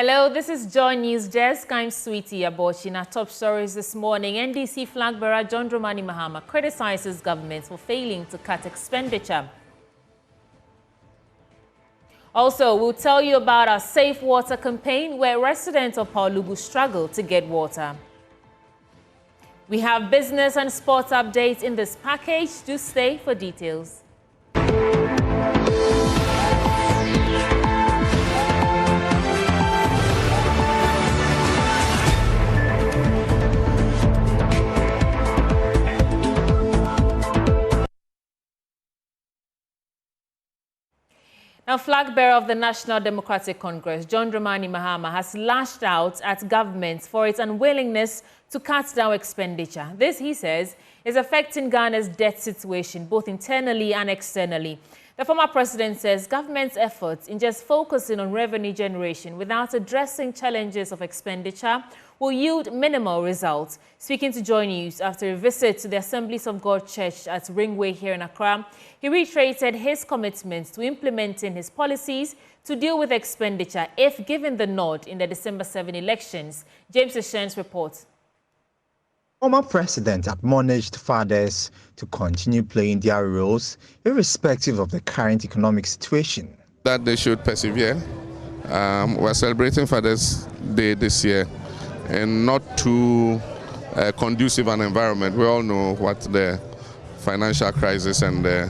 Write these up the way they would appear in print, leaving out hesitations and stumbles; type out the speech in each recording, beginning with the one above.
Hello, this is Joy News Desk. I'm Sweetie Abochi. Our top stories this morning. NDC flag bearer John Dramani Mahama criticizes governments for failing to cut expenditure. Also, we'll tell you about our Safe Water campaign where residents of Paulugu struggle to get water. We have business and sports updates in this package. Do stay for details. Now, flag bearer of the National Democratic Congress, John Dramani Mahama, has lashed out at governments for its unwillingness to cut down expenditure. This, he says, is affecting Ghana's debt situation, both internally and externally. The former president says government's efforts in just focusing on revenue generation without addressing challenges of expenditure will yield minimal results. Speaking to Joy News after a visit to the Assemblies of God Church at Ringway here in Accra, he reiterated his commitment to implementing his policies to deal with expenditure if given the nod in the December 7 elections. James Eshen's report. Former president admonished fathers to continue playing their roles irrespective of the current economic situation. That they should persevere. We're celebrating Father's Day this year in not too conducive an environment. We all know what the financial crisis and the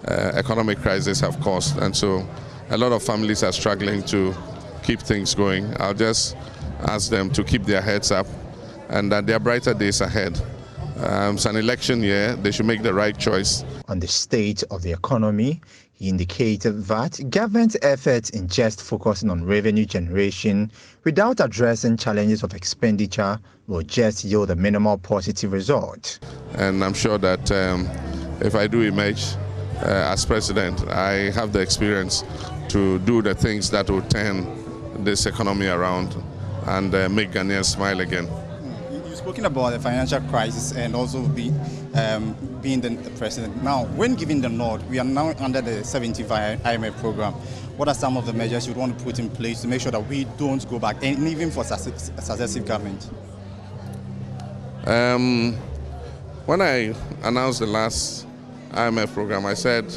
economic crisis have caused, and so a lot of families are struggling to keep things going. I'll just ask them to keep their heads up and that there are brighter days ahead. It's an election year, they should make the right choice. On the state of the economy, he indicated that government efforts in just focusing on revenue generation without addressing challenges of expenditure will just yield a minimal positive result. And I'm sure that if I do emerge as president, I have the experience to do the things that will turn this economy around and make Ghanaians smile again. Talking about the financial crisis and also being the president. Now, when given the nod, we are now under the 75 IMF program. What are some of the measures you want to put in place to make sure that we don't go back, and even for successive government? When I announced the last IMF program, I said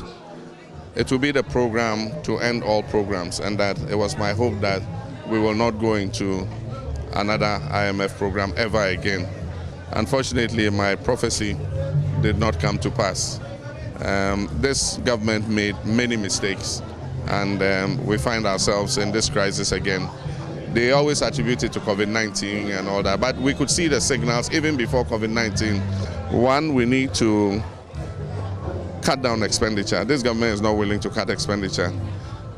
it will be the program to end all programs, and that it was my hope that we will not go into another IMF program ever again. Unfortunately, my prophecy did not come to pass. This government made many mistakes, and we find ourselves in this crisis again. They always attribute it to COVID-19 and all that, but we could see the signals even before COVID-19. One, we need to cut down expenditure. This government is not willing to cut expenditure.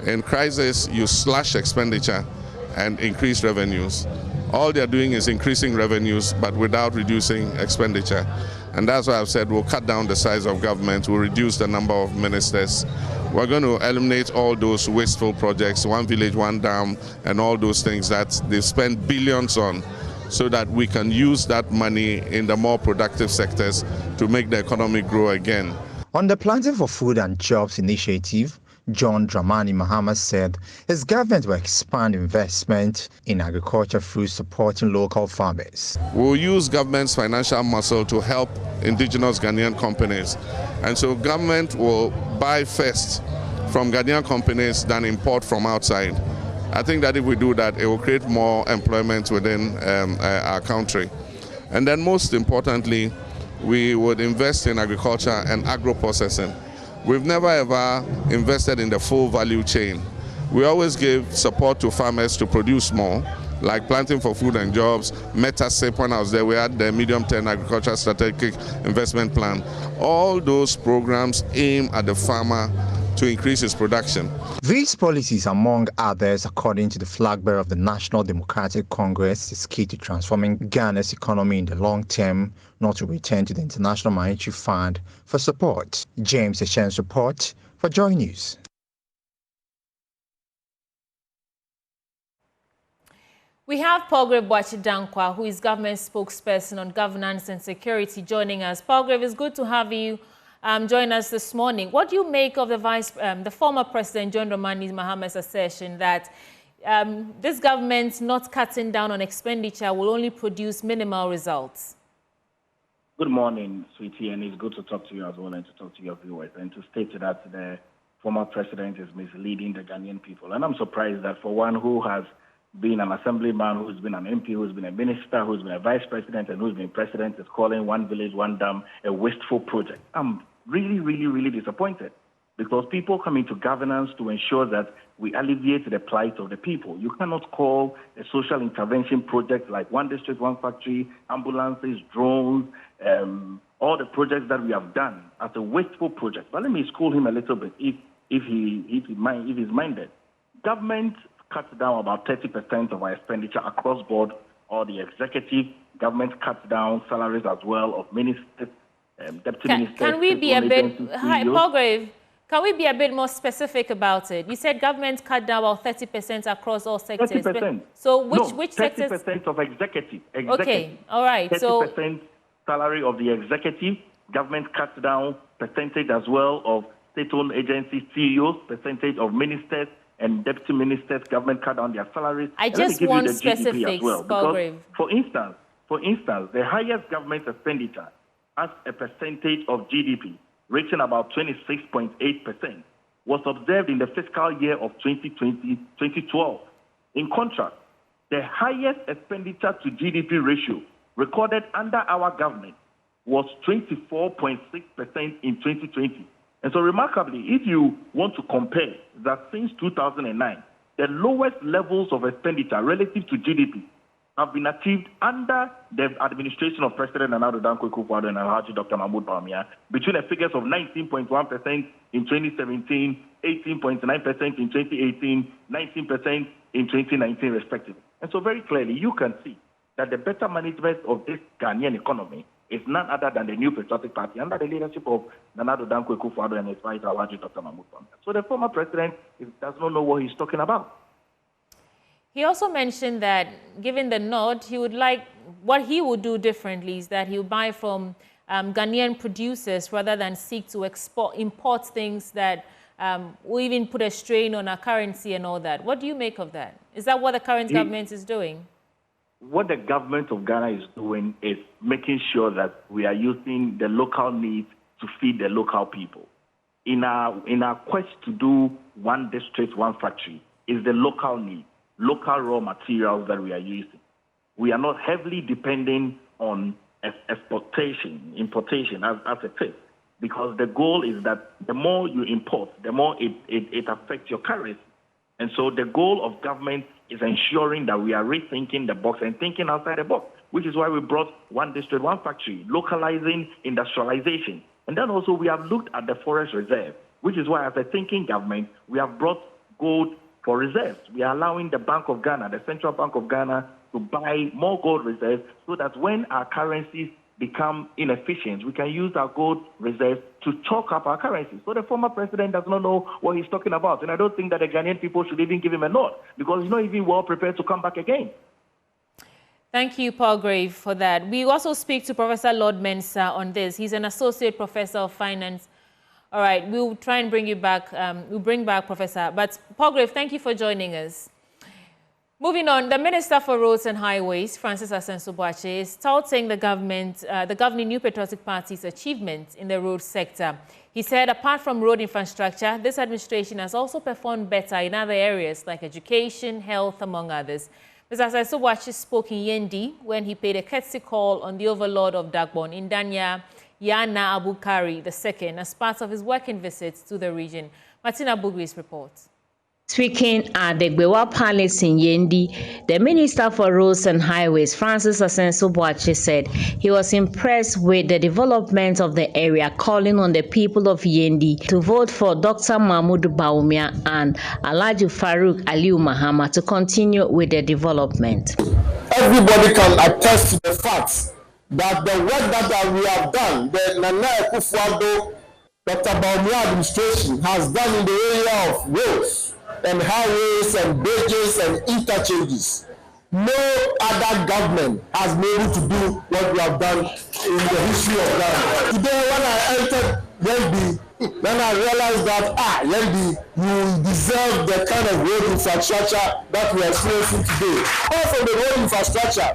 In crisis, you slash expenditure and increase revenues. All they're doing is increasing revenues, but without reducing expenditure. And that's why I've said we'll cut down the size of government, we'll reduce the number of ministers. We're going to eliminate all those wasteful projects, one village, one dam, and all those things that they spend billions on, so that we can use that money in the more productive sectors to make the economy grow again. On the Planting for Food and Jobs initiative, John Dramani Mahama said his government will expand investment in agriculture through supporting local farmers. We'll use government's financial muscle to help indigenous Ghanaian companies. And so government will buy first from Ghanaian companies than import from outside. I think that if we do that, it will create more employment within our country. And then most importantly, we would invest in agriculture and agro-processing. We've never ever invested in the full value chain. We always give support to farmers to produce more, like Planting for Food and Jobs, MetaSIP. When I was there, we had the medium-term agriculture strategic investment plan. All those programs aim at the farmer to increase his production. These policies, among others, according to the flag bearer of the National Democratic Congress, is key to transforming Ghana's economy in the long term, not to return to the International Monetary Fund for support. James Eshen's report for Joy News. We have Palgrave Boachidankwa, who is government spokesperson on governance and security, joining us. Palgrave, it's good to have you join us this morning. What do you make of the former president John Dramani Mahama's assertion that this government not cutting down on expenditure will only produce minimal results? Good morning, sweetie, and it's good to talk to you as well and to talk to your viewers and to state that the former president is misleading the Ghanaian people. And I'm surprised that for one who has been an assemblyman, who's been an MP, who's been a minister, who's been a vice president, and who's been president is calling One Village, One Dam a wasteful project. I'm really, really, really disappointed because people come into governance to ensure that we alleviate the plight of the people. You cannot call a social intervention project like One District, One Factory, ambulances, drones, all the projects that we have done as a wasteful project. But let me school him a little bit if he's minded. Government cuts down about 30% of our expenditure across board, or the executive government cuts down salaries as well of ministers, deputy ministers. Can we be a bit, hi, Palgrave, can we be a bit more specific about it? You said government cut down about 30% across all sectors. 30%. So which sectors? 30% of executive. Okay, all right. 30% salary of the executive, government cuts down percentage as well of state-owned agencies, CEOs, percentage of ministers and deputy ministers, government cut down their salaries. I just want specifics, well, for instance, the highest government expenditure as a percentage of GDP, reaching about 26.8%, was observed in the fiscal year of 2012. In contrast, the highest expenditure to GDP ratio recorded under our government was 24.6% in 2020. And so remarkably, if you want to compare that since 2009, the lowest levels of expenditure relative to GDP have been achieved under the administration of President Nana Addo Dankwa Akufo-Addo and Alhaji Dr. Mahmoud Bawumia, between the figures of 19.1% in 2017, 18.9% in 2018, 19% in 2019, respectively. And so very clearly, you can see that the better management of this Ghanaian economy is none other than the New Patriotic Party under the leadership of Nana Addo Dankwa Akufo-Addo and his vice Alhaji Dr. Mahmoud Bawumia. So the former president does not know what he's talking about. He also mentioned that, given the nod, he would like, what he would do differently is that he would buy from Ghanaian producers rather than seek to import things that will even put a strain on our currency and all that. What do you make of that? Is that what the current government is doing? What the government of Ghana is doing is making sure that we are using the local needs to feed the local people. In our quest to do One District, One Factory, is the local need, local raw materials that we are using. We are not heavily depending on importation as a tip, because the goal is that the more you import, the more it affects your currency. And so the goal of government is ensuring that we are rethinking the box and thinking outside the box, which is why we brought One District, One Factory, localizing industrialization. And then also we have looked at the forest reserve, which is why as a thinking government, we have brought gold for reserves. We are allowing the Bank of Ghana, the Central Bank of Ghana, to buy more gold reserves so that when our currencies become inefficient, we can use our gold reserves to chalk up our currency. So the former president does not know what he's talking about. And I don't think that the Ghanaian people should even give him a nod, because he's not even well prepared to come back again. Thank you, Palgrave, for that. We also speak to Professor Lord Mensah on this. He's an associate professor of finance. All right, we'll try and bring you back. We'll bring back Professor. But Palgrave, thank you for joining us. Moving on, the Minister for Roads and Highways, Francis Assenso-Boakye, is touting the governing New Patriotic Party's achievements in the road sector. He said, apart from road infrastructure, this administration has also performed better in other areas like education, health, among others. Mr. Assenso-Boakye spoke in Yendi when he paid a courtesy call on the overlord of Dagbon, Indanya Yana Abukari II, as part of his working visits to the region. Martina Bugris reports. Speaking at the Gbewa Palace in Yendi, the Minister for Roads and Highways, Francis Assenso-Boakye, said he was impressed with the development of the area, calling on the people of Yendi to vote for Dr. Mahmoud Bawumia and Alhaji Farouk Aliu Mahama to continue with the development. Everybody can attest to the fact that the work that we have done, the Nana Akufo-Addo, Dr. Bawumia administration has done in the area of roads and highways and bridges and interchanges. No other government has been able to do what we have done in the history of Ghana. Today, when I entered Yendi, Then I realized that, you deserve the kind of road infrastructure that we are experiencing today. Apart from the road infrastructure,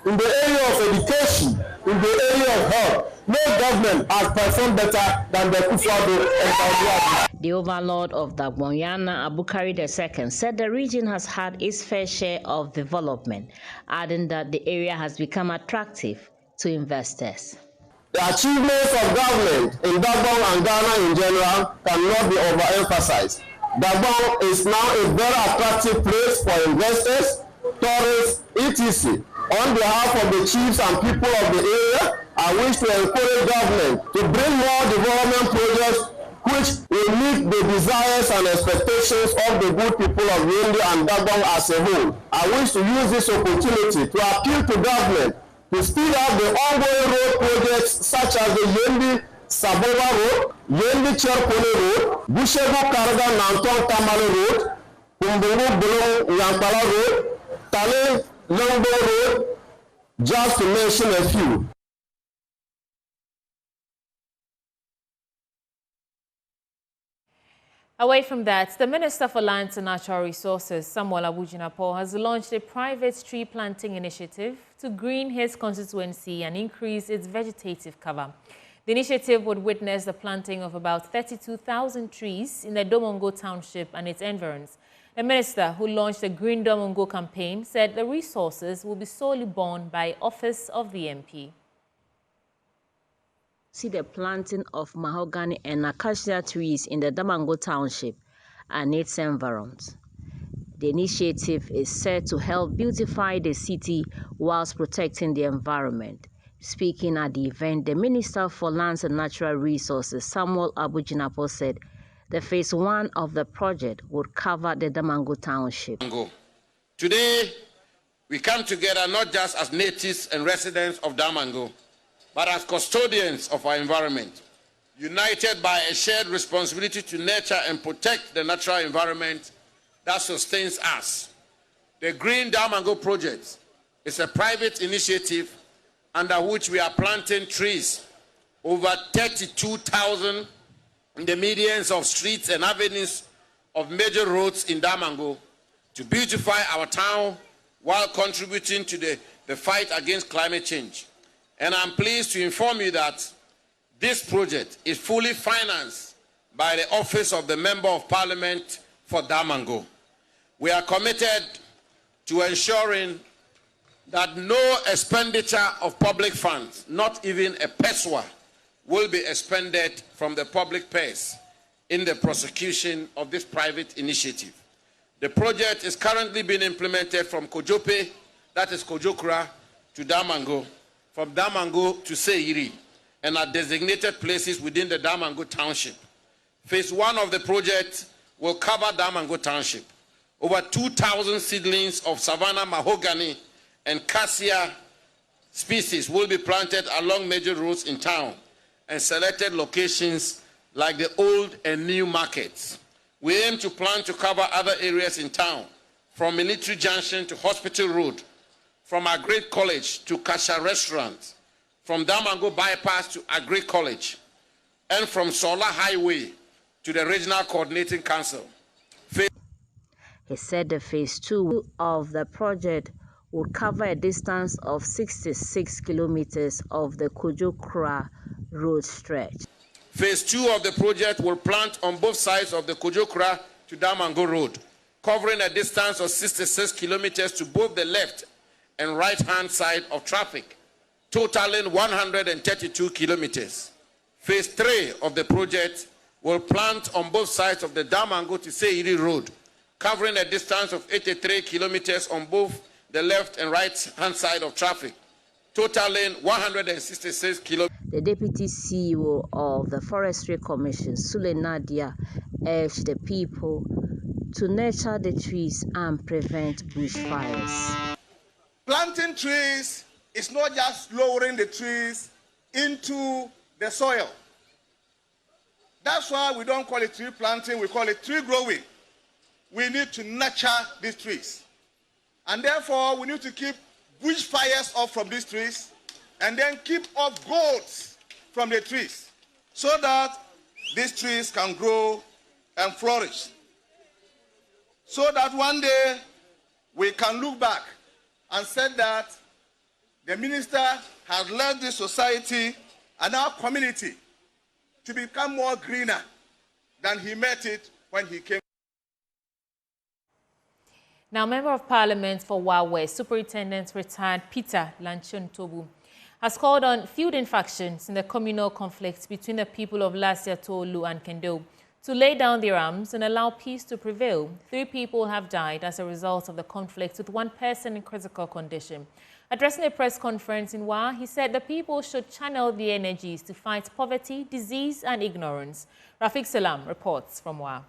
in the area of education, in the area of health, no government has performed better than the Kufuor and Bawumia. The overlord of Dagbonyana, Abukari II, said the region has had its fair share of development, adding that the area has become attractive to investors. The achievements of government in Dagbon and Ghana in general cannot be overemphasized. Dagbon is now a very attractive place for investors, tourists, etc. On behalf of the chiefs and people of the area, I wish to encourage government to bring more development projects which will meet the desires and expectations of the good people of Yendi and Dagbon as a whole. I wish to use this opportunity to appeal to government to speed up the ongoing road projects such as the Yendi Saboba Road, Yendi Cherpole Road, Bushegu Karga Nanton Tamale Road, Kumbungu Bulong Yampala Road, Tale Longbo Road, just to mention a few. Away from that, the Minister for Lands and Natural Resources, Samuel Abujinapo, has launched a private tree planting initiative to green his constituency and increase its vegetative cover. The initiative would witness the planting of about 32,000 trees in the Domongo Township and its environs. The minister, who launched the Green Domongo campaign, said the resources will be solely borne by Office of the MP. See the planting of mahogany and acacia trees in the Domongo Township and its environs. The initiative is set to help beautify the city whilst protecting the environment. Speaking at the event, the Minister for Lands and Natural Resources, Samuel Abujinapo, said the phase 1 of the project would cover the Domongo Township. Today, we come together not just as natives and residents of Domongo, but as custodians of our environment, united by a shared responsibility to nurture and protect the natural environment that sustains us. The Green Domongo project is a private initiative under which we are planting trees, over 32,000 in the medians of streets and avenues of major roads in Domongo to beautify our town while contributing to the fight against climate change. And I'm pleased to inform you that this project is fully financed by the Office of the Member of Parliament for Domongo. We are committed to ensuring that no expenditure of public funds, not even a peswa, will be expended from the public purse in the prosecution of this private initiative. The project is currently being implemented from Kojope, that is Kojokura, to Domongo, from Domongo to Seiri, and at designated places within the Domongo Township. Phase 1 of the project will cover Domongo Township. Over 2,000 seedlings of savanna mahogany and cassia species will be planted along major roads in town and selected locations like the old and new markets. We aim to plan to cover other areas in town, from Military Junction to Hospital Road, from Agri College to Kasha Restaurant, from Domongo Bypass to Agri College, and from Solar Highway to the Regional Coordinating Council. He said the phase 2 of the project would cover a distance of 66 kilometers of the Kojokura road stretch. Phase 2 of the project will plant on both sides of the Kojokura to Domongo Road, covering a distance of 66 kilometers to both the left and right-hand side of traffic, totaling 132 kilometers. Phase 3 of the project will plant on both sides of the Domongo to Seiri Road, covering a distance of 83 kilometers on both the left and right-hand side of traffic, totaling 166 kilometers. The Deputy CEO of the Forestry Commission, Sule Nadia, urged the people to nurture the trees and prevent bushfires. Planting trees is not just lowering the trees into the soil. That's why we don't call it tree planting, we call it tree growing. We need to nurture these trees. And therefore, we need to keep bushfires off from these trees and then keep off goats from the trees so that these trees can grow and flourish, so that one day we can look back and say that the minister has led this society and our community to become more greener than he met it when he came. Now, Member of Parliament for Wa West, Superintendent retired Peter Lanchon Tobu, has called on feuding factions in the communal conflict between the people of Lasia Tolu and Kendo to lay down their arms and allow peace to prevail. 3 people have died as a result of the conflict, with 1 person in critical condition. Addressing a press conference in Wa, he said the people should channel their energies to fight poverty, disease and ignorance. Rafiq Salam reports from Wa.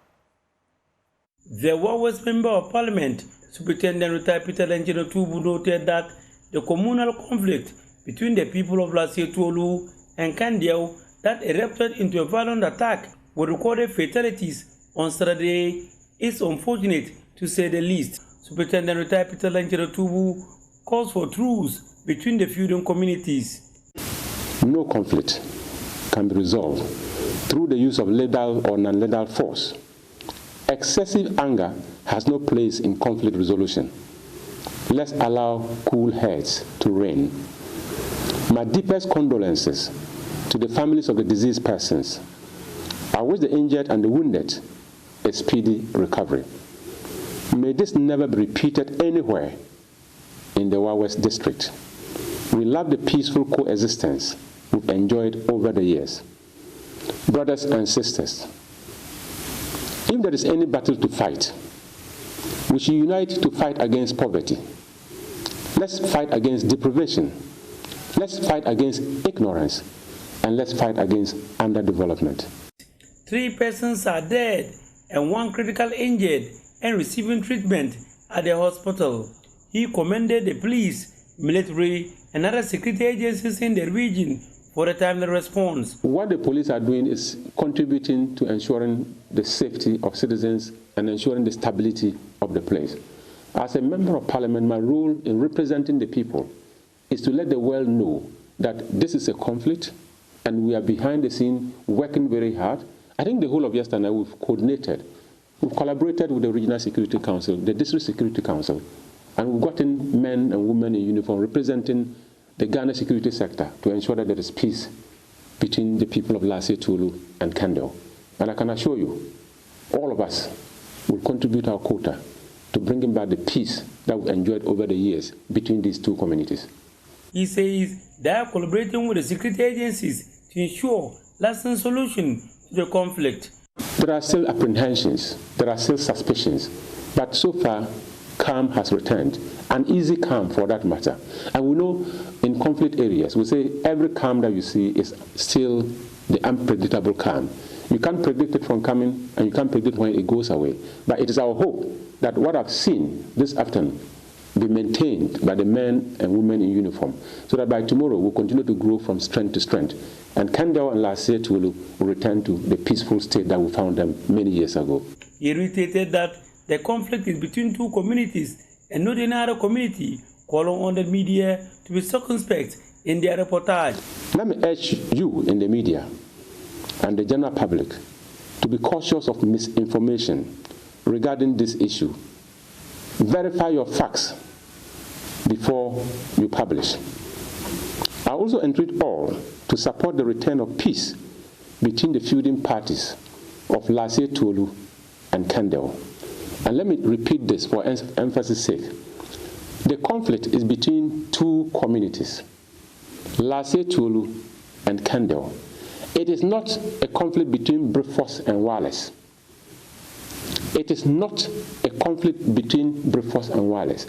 The Wa West Member of Parliament, Superintendent retired Peter Lanchon Tobu, noted that the communal conflict between the people of Lasia Tolu and Kandiao that erupted into a violent attack with recorded fatalities on Saturday is unfortunate, to say the least. Superintendent retired Peter Lanchon Tobu calls for truce between the feuding communities. No conflict can be resolved through the use of lethal or non-lethal force. Excessive anger has no place in conflict resolution. Let's allow cool heads to reign. My deepest condolences to the families of the deceased persons. I wish the injured and the wounded a speedy recovery. May this never be repeated anywhere in the Wa West district. We love the peaceful coexistence we've enjoyed over the years. Brothers and sisters, if there is any battle to fight, we should unite to fight against poverty. Let's fight against deprivation. Let's fight against ignorance. And let's fight against underdevelopment. 3 persons are dead and 1 critically injured and receiving treatment at the hospital. He commended the police, military, and other security agencies in the region for a timely response. What the police are doing is contributing to ensuring the safety of citizens and ensuring the stability of the place. As a member of parliament, my role in representing the people is to let the world know that this is a conflict and we are behind the scene working very hard. I think the whole of yesterday we've coordinated. We've collaborated with the Regional Security Council, the District Security Council, and we've gotten men and women in uniform representing the Ghana security sector to ensure that there is peace between the people of Lasia Tolu and Kendo. And I can assure you, all of us will contribute our quota to bringing back the peace that we've enjoyed over the years between these 2 communities. He says they are collaborating with the security agencies to ensure lasting solution to the conflict. There are still apprehensions, there are still suspicions, but so far, calm has returned, an easy calm for that matter. And we know in conflict areas, we say every calm that you see is still the unpredictable calm. You can't predict it from coming, and you can't predict when it goes away. But it is our hope that what I've seen this afternoon be maintained by the men and women in uniform, so that by tomorrow we'll continue to grow from strength to strength. And Kandao and Lasia Tolu will return to the peaceful state that we found them many years ago. He reiterated that the conflict is between 2 communities and not another community, calling on the media to be circumspect in their reportage. Let me urge you in the media and the general public to be cautious of misinformation regarding this issue. Verify your facts before you publish. I also entreat all to support the return of peace between the feuding parties of Lasia Tolu and Kandao. And let me repeat this for emphasis' sake. The conflict is between 2 communities, Lasia Tolu and Kandao. It is not a conflict between Brifos and Wallace. It is not a conflict between Brifos and Wallace.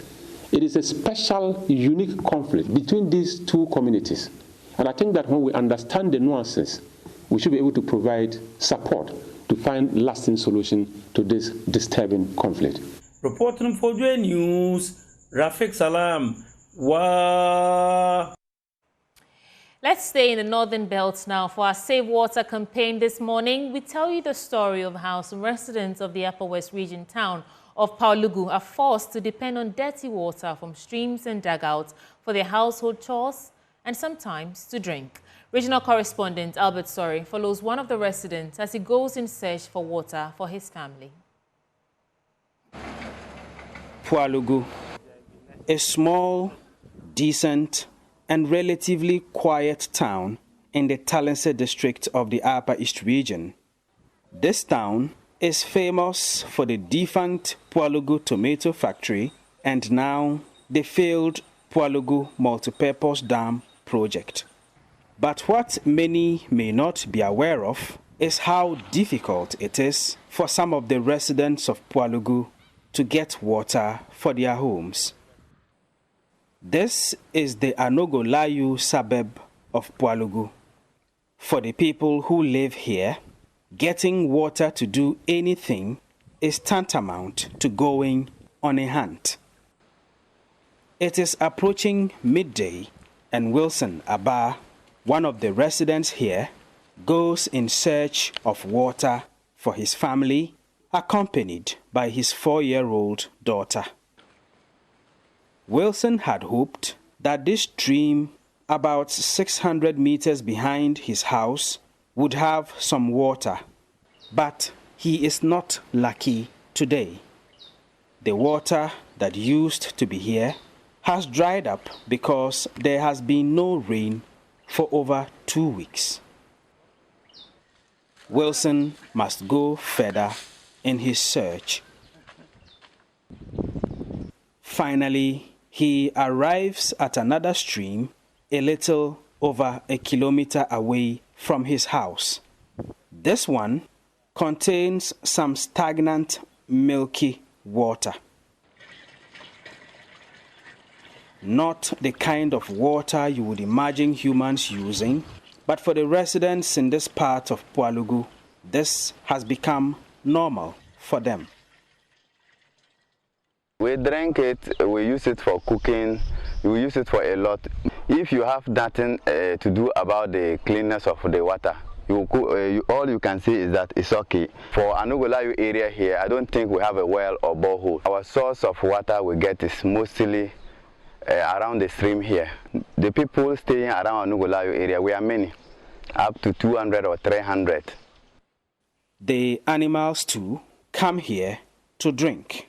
It is a special, unique conflict between these 2 communities. And I think that when we understand the nuances, we should be able to provide support to find lasting solution to this disturbing conflict. Reporting for Joy News, Rafiq Salam. Wow. Let's stay in the Northern Belt now. For our Save Water campaign this morning, we tell you the story of how some residents of the Upper West Region town of Paulugu are forced to depend on dirty water from streams and dugouts for their household chores and sometimes to drink. Regional correspondent Albert Sorry follows one of the residents as he goes in search for water for his family. Pualugu, a small, decent, and relatively quiet town in the Talense district of the Upper East region. This town is famous for the defunct Pualugu tomato factory and now the failed Pualugu multipurpose dam project. But what many may not be aware of is how difficult it is for some of the residents of Pualugu to get water for their homes. This is the Anogolayu suburb of Pualugu. For the people who live here, getting water to do anything is tantamount to going on a hunt. It is approaching midday, and Wilson Abba, one of the residents here, goes in search of water for his family, accompanied by his 4-year-old daughter. Wilson had hoped that this stream, about 600 meters behind his house, would have some water, but he is not lucky today. The water that used to be here has dried up because there has been no rain for over 2 weeks. Wilson must go further in his search. Finally, he arrives at another stream a little over a kilometer away from his house. This one contains some stagnant, milky water. Not the kind of water you would imagine humans using, but for the residents in this part of Pualugu, this has become normal for them. We drink it, we use it for cooking, we use it for a lot. If you have nothing to do about the cleanness of the water, all you can see is that it's okay. For Anogolayu area here, I don't think we have a well or borehole. Our source of water we get is mostly around the stream here. The people staying around Anogolayu area, we are many, up to 200 or 300. The animals too come here to drink.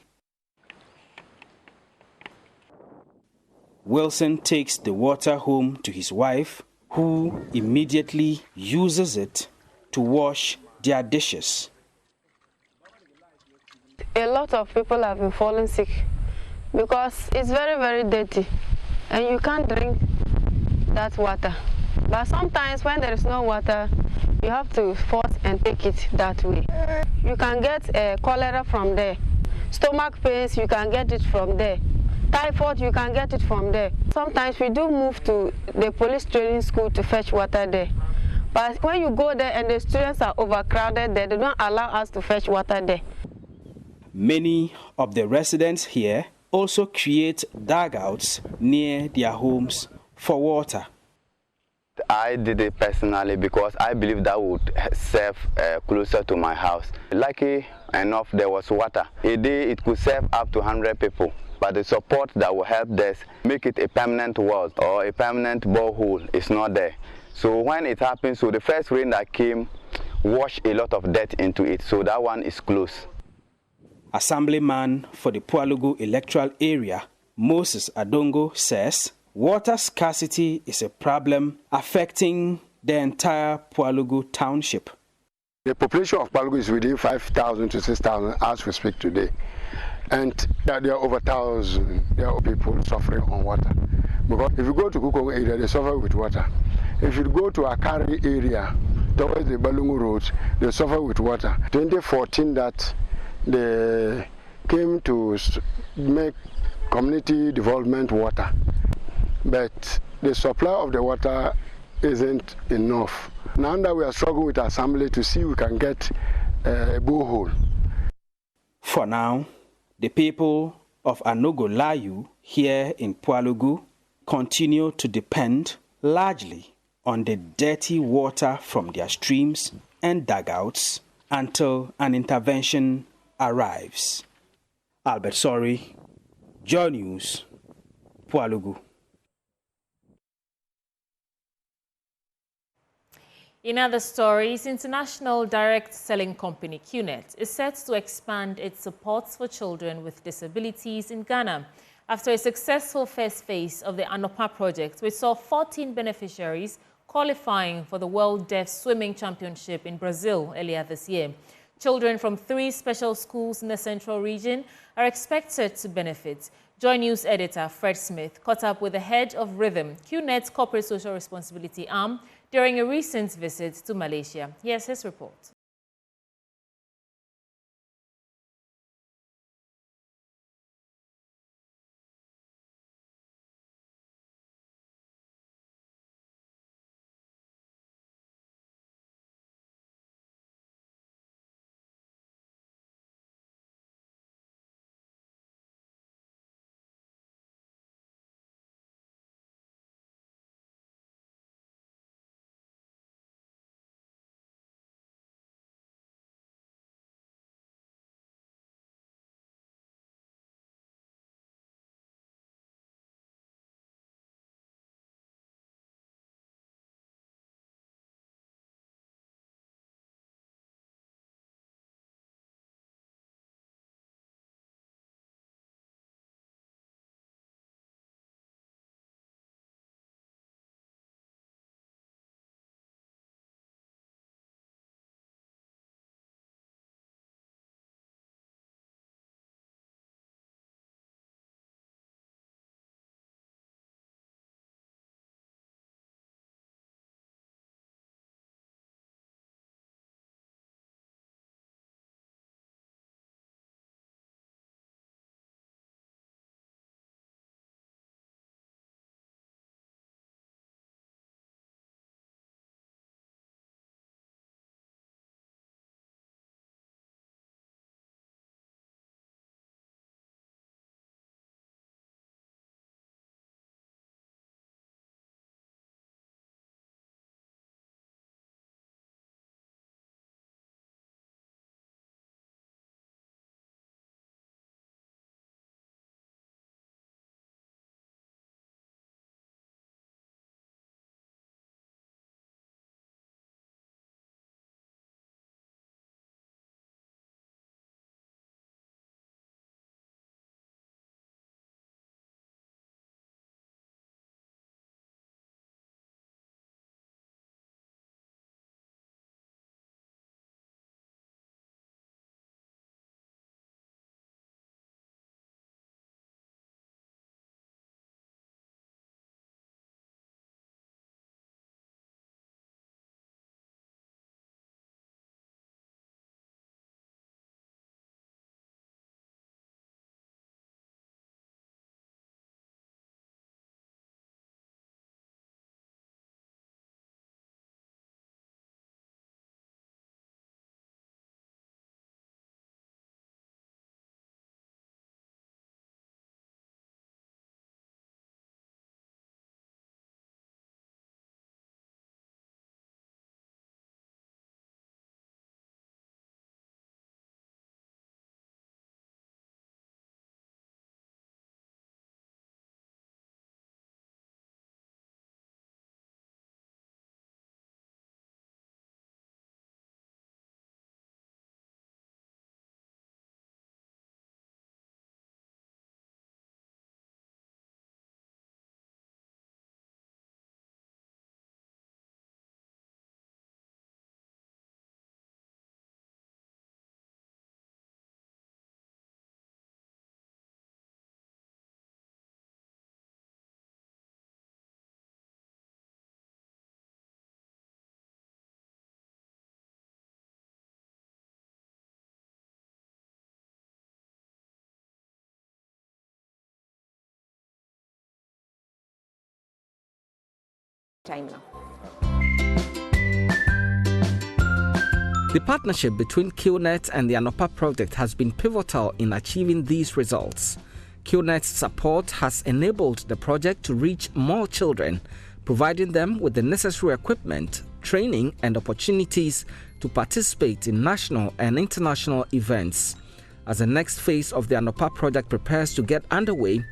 Wilson takes the water home to his wife, who immediately uses it to wash their dishes. A lot of people have been falling sick because it's very, very dirty and you can't drink that water. But sometimes when there is no water, you have to force and take it that way. You can get cholera from there. Stomach pains, you can get it from there. Typhoid, you can get it from there. Sometimes we do move to the police training school to fetch water there. But when you go there and the students are overcrowded there, they don't allow us to fetch water there. Many of the residents here also create dugouts near their homes for water. I did it personally because I believe that would serve closer to my house. Lucky enough, there was water. A day it could serve up to 100 people. But the support that will help this make it a permanent well or a permanent borehole is not there. So when it happens, so the first rain that came washed a lot of dirt into it, so that one is closed. Assemblyman for the Pualugu electoral area, Moses Adongo, says water scarcity is a problem affecting the entire Pualugu township. The population of Pualugu is within 5,000 to 6,000 as we speak today. And there are over 1,000 people suffering on water. Because if you go to Kukong area, they suffer with water. If you go to Akari area, towards the Balungu roads, they suffer with water. 2014 that they came to make community development water. But the supply of the water isn't enough. Now that we are struggling with assembly to see if we can get a borehole. For now, the people of Anogolayu here in Pualugu continue to depend largely on the dirty water from their streams and dugouts until an intervention arrives. Albert Sorry, Joy News, Pualugu. In other stories, international direct selling company QNet is set to expand its supports for children with disabilities in Ghana after a successful first phase of the Anopa project, which saw 14 beneficiaries qualifying for the World Deaf Swimming Championship in Brazil earlier this year. Children from 3 special schools in the central region are expected to benefit. Joy News editor Fred Smith caught up with the head of Rhythm, QNet's corporate social responsibility arm, during a recent visit to Malaysia. Here's his report. Time now. The partnership between QNet and the Anopa project has been pivotal in achieving these results. QNet's support has enabled the project to reach more children, providing them with the necessary equipment, training, and opportunities to participate in national and international events. As the next phase of the Anopa project prepares to get underway,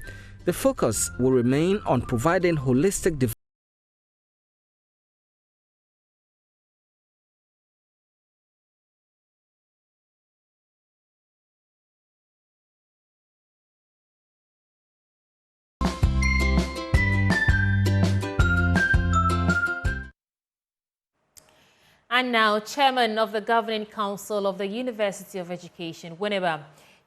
the focus will remain on providing holistic development And now, Chairman of the Governing Council of the University of Education, Winneba,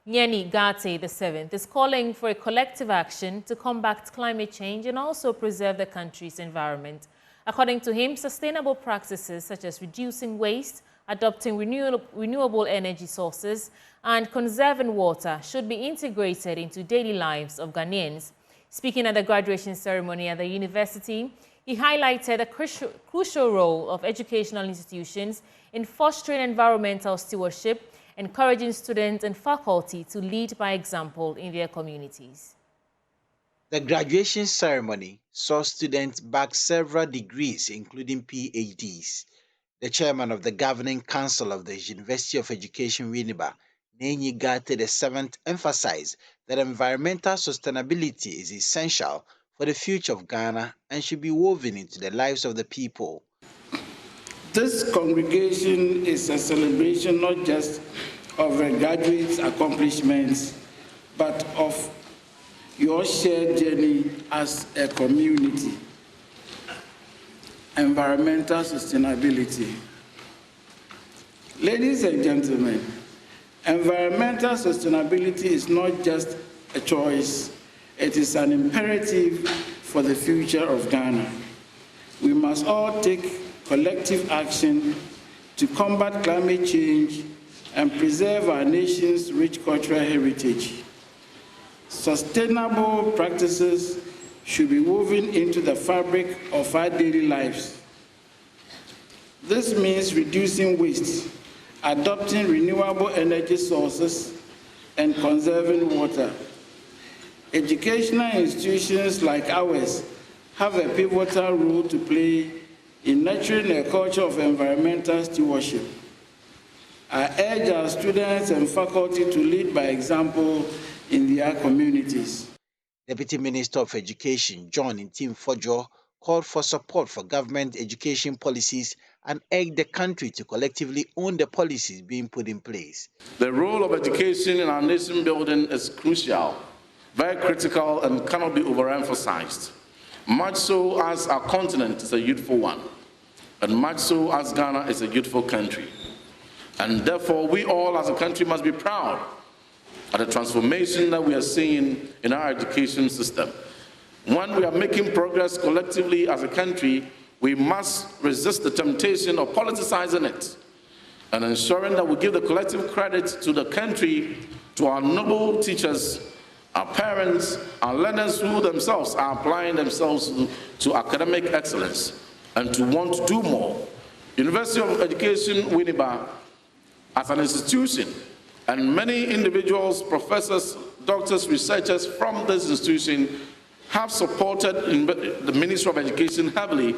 Nyeni Gate VII, is calling for a collective action to combat climate change and also preserve the country's environment. According to him, sustainable practices such as reducing waste, adopting renewable energy sources, and conserving water should be integrated into daily lives of Ghanaians. Speaking at the graduation ceremony at the university, he highlighted the crucial role of educational institutions in fostering environmental stewardship, encouraging students and faculty to lead by example in their communities. The graduation ceremony saw students bag several degrees, including PhDs. The chairman of the Governing Council of the University of Education, Winneba, Nyeni Gate VII, emphasized that environmental sustainability is essential for the future of Ghana and should be woven into the lives of the people. This congregation is a celebration not just of a graduate's accomplishments, but of your shared journey as a community. Environmental sustainability. Ladies and gentlemen, environmental sustainability is not just a choice, it is an imperative for the future of Ghana. We must all take collective action to combat climate change and preserve our nation's rich cultural heritage. Sustainable practices should be woven into the fabric of our daily lives. This means reducing waste, adopting renewable energy sources, and conserving water. Educational institutions like ours have a pivotal role to play in nurturing a culture of environmental stewardship. I urge our students and faculty to lead by example in their communities. Deputy Minister of Education, John Ntim Fojo, called for support for government education policies and urged the country to collectively own the policies being put in place. The role of education in our nation building is crucial, very critical, and cannot be overemphasized. Much so as our continent is a youthful one, and much so as Ghana is a youthful country. And therefore, we all as a country must be proud of the transformation that we are seeing in our education system. When we are making progress collectively as a country, we must resist the temptation of politicizing it and ensuring that we give the collective credit to the country, to our noble teachers, our parents, our learners who themselves are applying themselves to academic excellence and to want to do more. University of Education, Winneba, as an institution, and many individuals, professors, doctors, researchers from this institution have supported the Ministry of Education heavily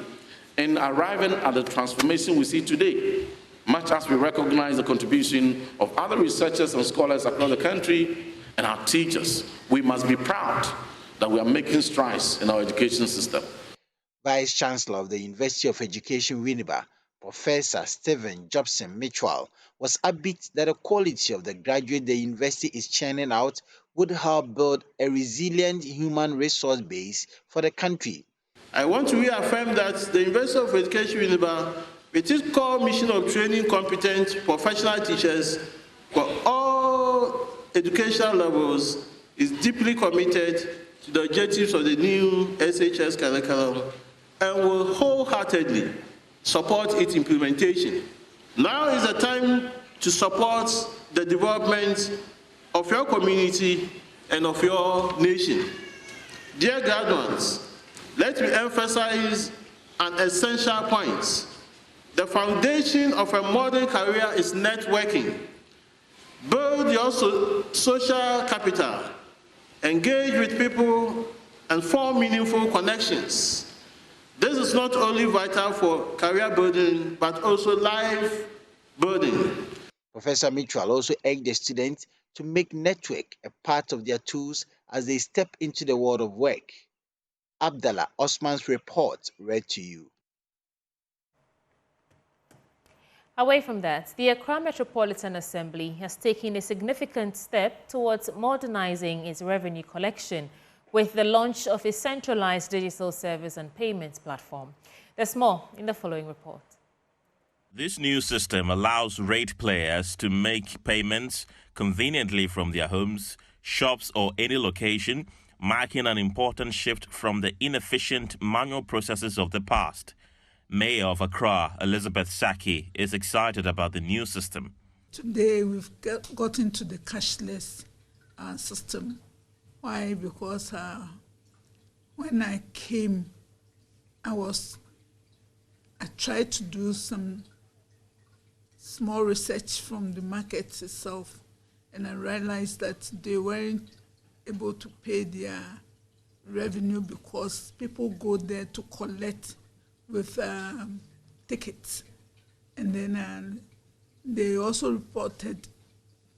in arriving at the transformation we see today, much as we recognize the contribution of other researchers and scholars across the country and our teachers. We must be proud that we are making strides in our education system. Vice Chancellor of the University of Education, Winneba, Professor Stephen Jobson Mitchell, was upbeat that the quality of the graduate the university is churning out would help build a resilient human resource base for the country. I want to reaffirm that the University of Education, Winneba, with its core mission of training competent professional teachers for all educational levels, is deeply committed to the objectives of the new SHS curriculum and will wholeheartedly support its implementation. Now is the time to support the development of your community and of your nation. Dear graduates, let me emphasize an essential point. The foundation of a modern career is networking. Build your social capital, engage with people, and form meaningful connections. This is not only vital for career building, but also life building. Professor Mitchell also urged the students to make network a part of their tools as they step into the world of work. Abdallah Osman's report read to you. Away from that, the Accra Metropolitan Assembly has taken a significant step towards modernizing its revenue collection with the launch of a centralized digital service and payments platform. There's more in the following report. This new system allows rate players to make payments conveniently from their homes, shops or any location, marking an important shift from the inefficient manual processes of the past. Mayor of Accra, Elizabeth Saki, is excited about the new system. Today we've got into the cashless system. Why? Because when I came, I tried to do some small research from the market itself, and I realized that they weren't able to pay their revenue because people go there to collect with tickets. And then they also reported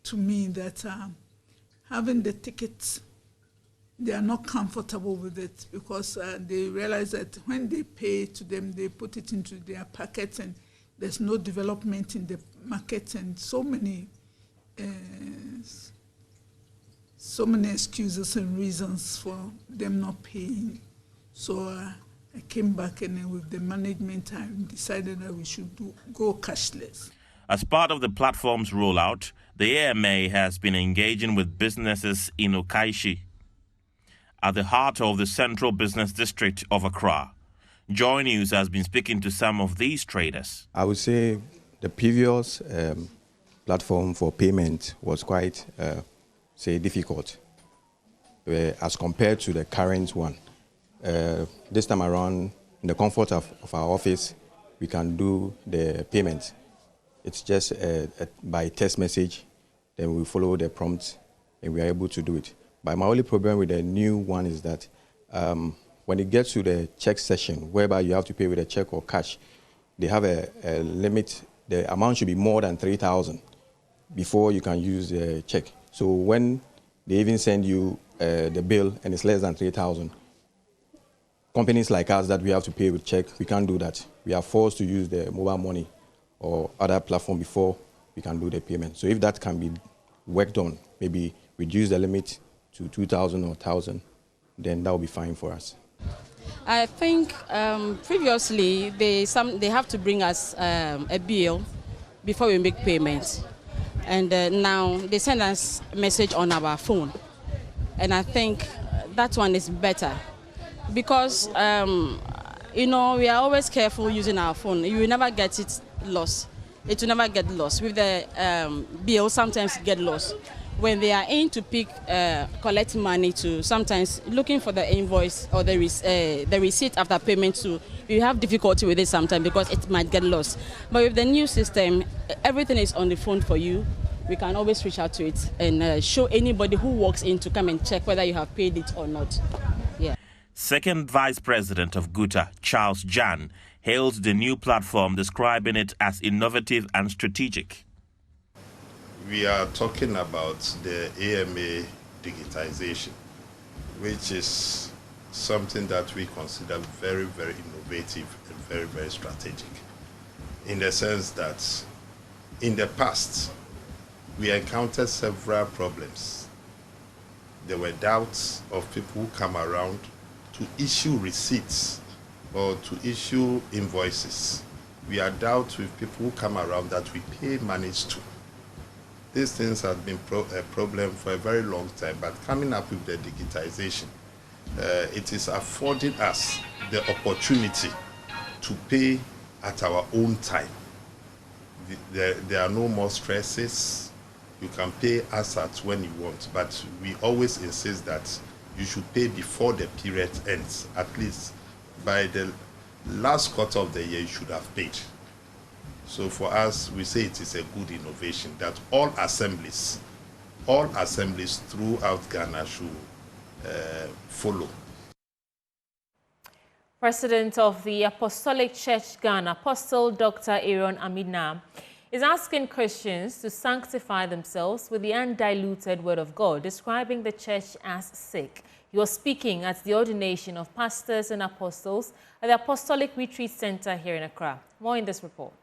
to me that having the tickets, they are not comfortable with it because they realize that when they pay to them, they put it into their pockets and there's no development in the market, and so many excuses and reasons for them not paying. So I came back, and with the management, I decided that we should go cashless. As part of the platform's rollout, the AMA has been engaging with businesses in Okaishi, at the heart of the central business district of Accra. Joy News has been speaking to some of these traders. I would say the previous platform for payment was quite, difficult as compared to the current one. This time around, in the comfort of our office, we can do the payment. It's just by text message, then we follow the prompts, and we are able to do it. But my only problem with the new one is that when it gets to the check session, whereby you have to pay with a check or cash, they have a limit. The amount should be more than 3,000 before you can use the check. So when they even send you the bill and it's less than 3,000, companies like us that we have to pay with check, we can't do that. We are forced to use the mobile money or other platform before we can do the payment. So if that can be worked on, maybe reduce the limit to 2,000 or 1,000, then that will be fine for us. I think previously they have to bring us a bill before we make payments, and now they send us a message on our phone, and I think that one is better because we are always careful using our phone. You will never get it lost. It will never get lost. With the bill, sometimes it get lost. When they are in to collect money to, sometimes looking for the invoice or the receipt after payment too, you have difficulty with it sometimes because it might get lost. But with the new system, everything is on the phone for you. We can always reach out to it and show anybody who walks in to come and check whether you have paid it or not. Yeah. Second Vice President of GUTA, Charles Jan, hailed the new platform, describing it as innovative and strategic. We are talking about the AMA digitization, which is something that we consider very, very innovative and very, very strategic, in the sense that in the past, we encountered several problems. There were doubts of people who come around to issue receipts or to issue invoices. We are doubt with people who come around that we pay monies to. These things have been a problem for a very long time, but coming up with the digitization, it is affording us the opportunity to pay at our own time. There are no more stresses. You can pay us at when you want, but we always insist that you should pay before the period ends. At least by the last quarter of the year, you should have paid. So for us, we say it is a good innovation that all assemblies throughout Ghana should follow. President of the Apostolic Church Ghana, Apostle Dr. Aaron Amina, is asking Christians to sanctify themselves with the undiluted Word of God, describing the church as sick. He was speaking at the ordination of pastors and apostles at the Apostolic Retreat Center here in Accra. More in this report.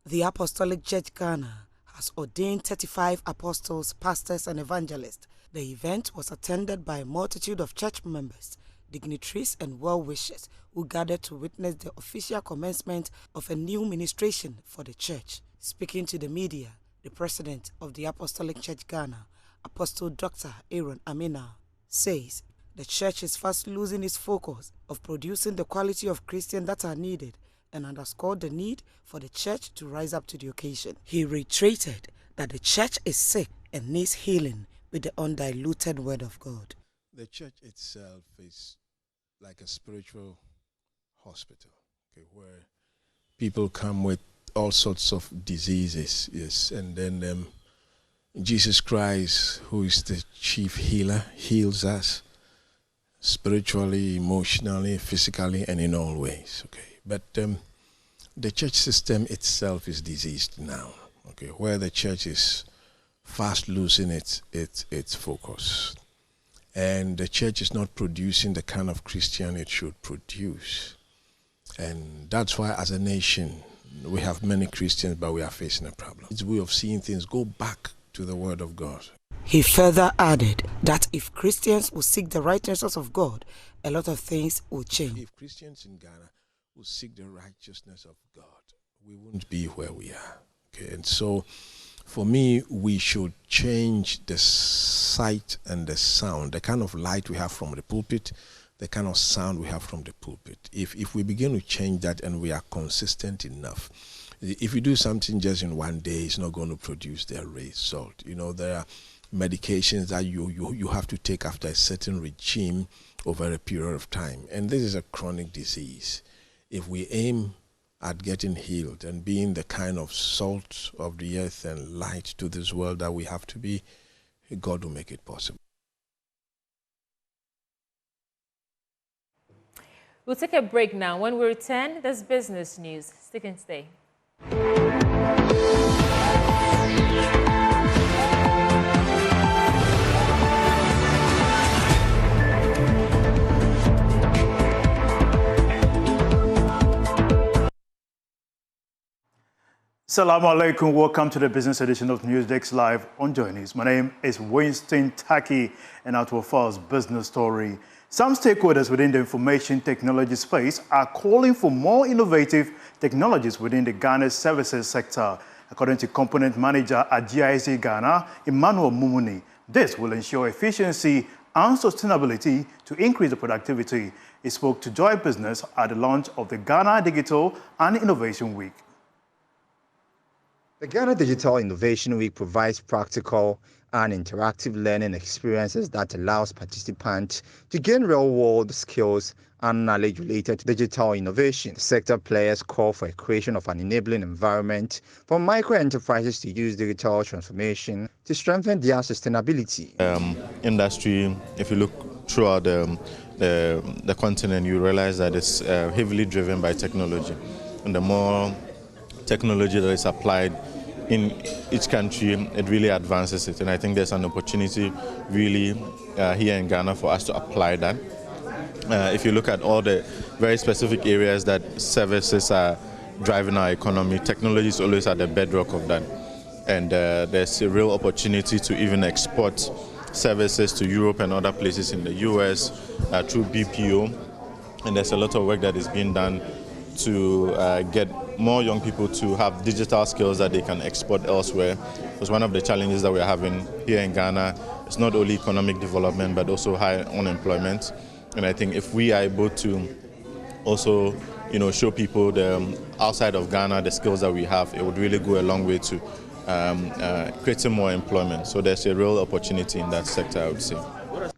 The Apostolic Church Ghana has ordained 35 apostles, pastors and evangelists. The event was attended by a multitude of church members dignitaries and well-wishers who gathered to witness the official commencement of a new ministration for the church. Speaking to the media, the president of the Apostolic Church Ghana, Apostle Dr. Aaron Amina, says the church is fast losing its focus of producing the quality of Christians that are needed and underscored the need for the church to rise up to the occasion. He reiterated that the church is sick and needs healing with the undiluted word of God. The church itself is like a spiritual hospital, okay, where people come with all sorts of diseases, yes, and then Jesus Christ, who is the chief healer, heals us spiritually, emotionally, physically, and in all ways, okay. But the church system itself is diseased now, okay, where the church is fast losing its focus. And the church is not producing the kind of Christian it should produce. And that's why as a nation, we have many Christians, but we are facing a problem. It's a way of seeing things go back to the Word of God. He further added that if Christians will seek the righteousness of God, a lot of things will change. If Christians in Ghana will seek the righteousness of God, we wouldn't be where we are. Okay, and so for me, we should change the sight and the sound, the kind of light we have from the pulpit, the kind of sound we have from the pulpit. If we begin to change that and we are consistent enough, if you do something just in one day, it's not going to produce the result. You know, there are medications that you have to take after a certain regime over a period of time. And this is a chronic disease. If we aim at getting healed and being the kind of salt of the earth and light to this world that we have to be, God will make it possible. We'll take a break now. When we return, there's business news. Stick and stay. Assalamu alaikum. Welcome to the business edition of Newsdesk Live on Joy News. My name is Winston Taki, and our first business story. Some stakeholders within the information technology space are calling for more innovative technologies within the Ghana services sector. According to component manager at GIC Ghana, Emmanuel Mumuni, this will ensure efficiency and sustainability to increase the productivity. He spoke to Joy Business at the launch of the Ghana Digital and Innovation Week. The Ghana Digital Innovation Week provides practical and interactive learning experiences that allows participants to gain real-world skills and knowledge related to digital innovation. Sector players call for a creation of an enabling environment for micro-enterprises to use digital transformation to strengthen their sustainability. Industry, if you look throughout the continent, you realize that it's heavily driven by technology. And the more technology that is applied in each country, it really advances it. And I think there's an opportunity really here in Ghana for us to apply that. If you look at all the very specific areas that services are driving our economy, technology is always at the bedrock of that. And there's a real opportunity to even export services to Europe and other places in the US through BPO. And there's a lot of work that is being done to get more young people to have digital skills that they can export elsewhere. Because one of the challenges that we're having here in Ghana is not only economic development, but also high unemployment. And I think if we are able to also, show people outside of Ghana the skills that we have, it would really go a long way to creating more employment. So there's a real opportunity in that sector, I would say.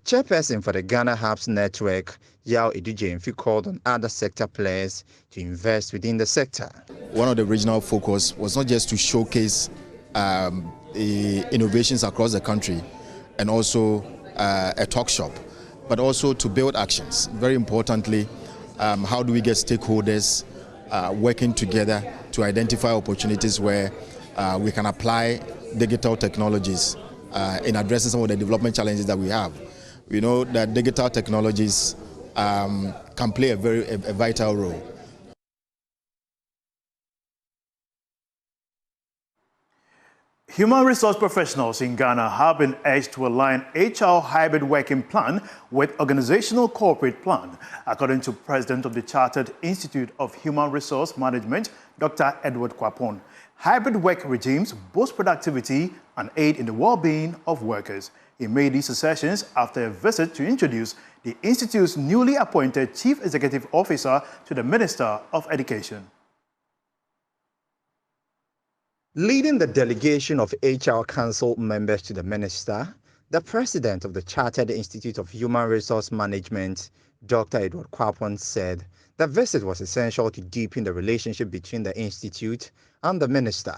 Chairperson for the Ghana Hubs Network, Yao Edujemfi, called on other sector players to invest within the sector. One of the regional focus was not just to showcase innovations across the country and also a talk shop, but also to build actions. Very importantly, how do we get stakeholders working together to identify opportunities where we can apply digital technologies in addressing some of the development challenges that we have. We know that digital technologies can play a vital role. Human resource professionals in Ghana have been urged to align HR hybrid working plan with organizational corporate plan, according to President of the Chartered Institute of Human Resource Management, Dr. Edward Kwapon. Hybrid work regimes boost productivity and aid in the well-being of workers. He made these assertions after a visit to introduce the Institute's newly appointed Chief Executive Officer to the Minister of Education. Leading the delegation of HR Council members to the Minister, the President of the Chartered Institute of Human Resource Management, Dr. Edward Kwapon, said the visit was essential to deepen the relationship between the Institute and the Minister.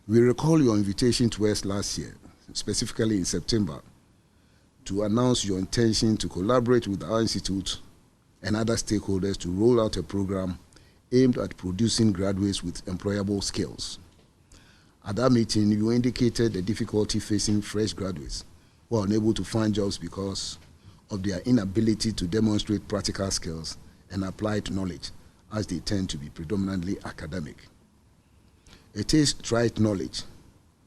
We recall your invitation to us last year, specifically in September, to announce your intention to collaborate with our Institute and other stakeholders to roll out a program aimed at producing graduates with employable skills. At that meeting, you indicated the difficulty facing fresh graduates who are unable to find jobs because of their inability to demonstrate practical skills and applied knowledge, as they tend to be predominantly academic. It is trite knowledge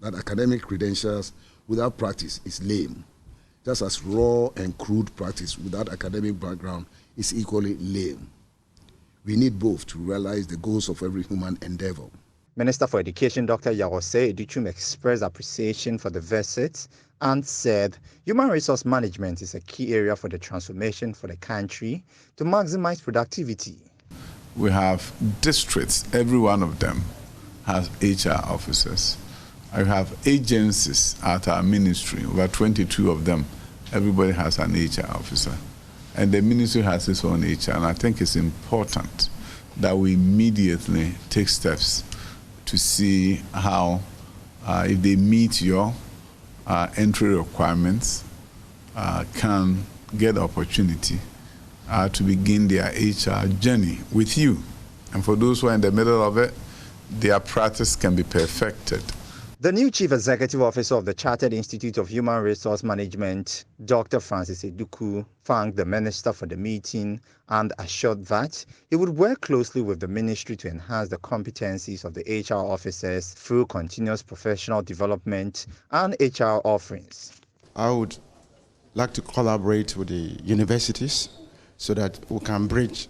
that academic credentials without practice is lame, just as raw and crude practice without academic background is equally lame. We need both to realize the goals of every human endeavor. Minister for Education Dr. Yawose Educhum expressed appreciation for the visit and said human resource management is a key area for the transformation for the country to maximize productivity. We have districts, every one of them has HR officers. I have agencies at our ministry, over 22 of them. Everybody has an HR officer. And the ministry has its own HR, and I think it's important that we immediately take steps to see how, if they meet your entry requirements, can get opportunity to begin their HR journey with you. And for those who are in the middle of it, their practice can be perfected. The new Chief Executive Officer of the Chartered Institute of Human Resource Management, Dr. Francis Eduku, thanked the Minister for the meeting and assured that he would work closely with the Ministry to enhance the competencies of the HR officers through continuous professional development and HR offerings. I would like to collaborate with the universities so that we can bridge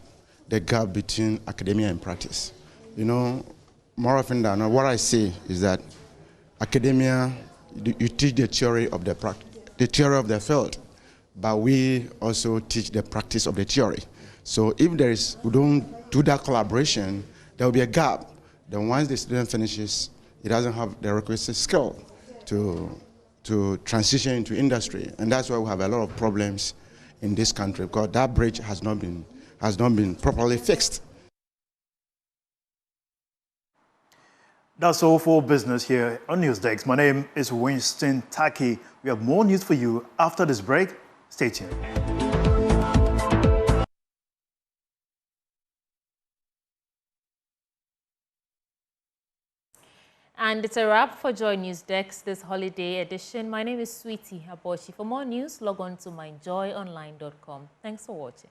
the gap between academia and practice. You know, more often than not, what I say is that academia, you teach the theory of the field, but we also teach the practice of the theory. So if we don't do that collaboration, there will be a gap. Then once the student finishes, he doesn't have the requisite skill to transition into industry, and that's why we have a lot of problems in this country, because that bridge has not been properly fixed. That's all for business here on Newsdesk. My name is Winston Taki. We have more news for you after this break. Stay tuned. And it's a wrap for Joy Newsdesk this holiday edition. My name is Sweetie Aboshi. For more news, log on to myjoyonline.com. Thanks for watching.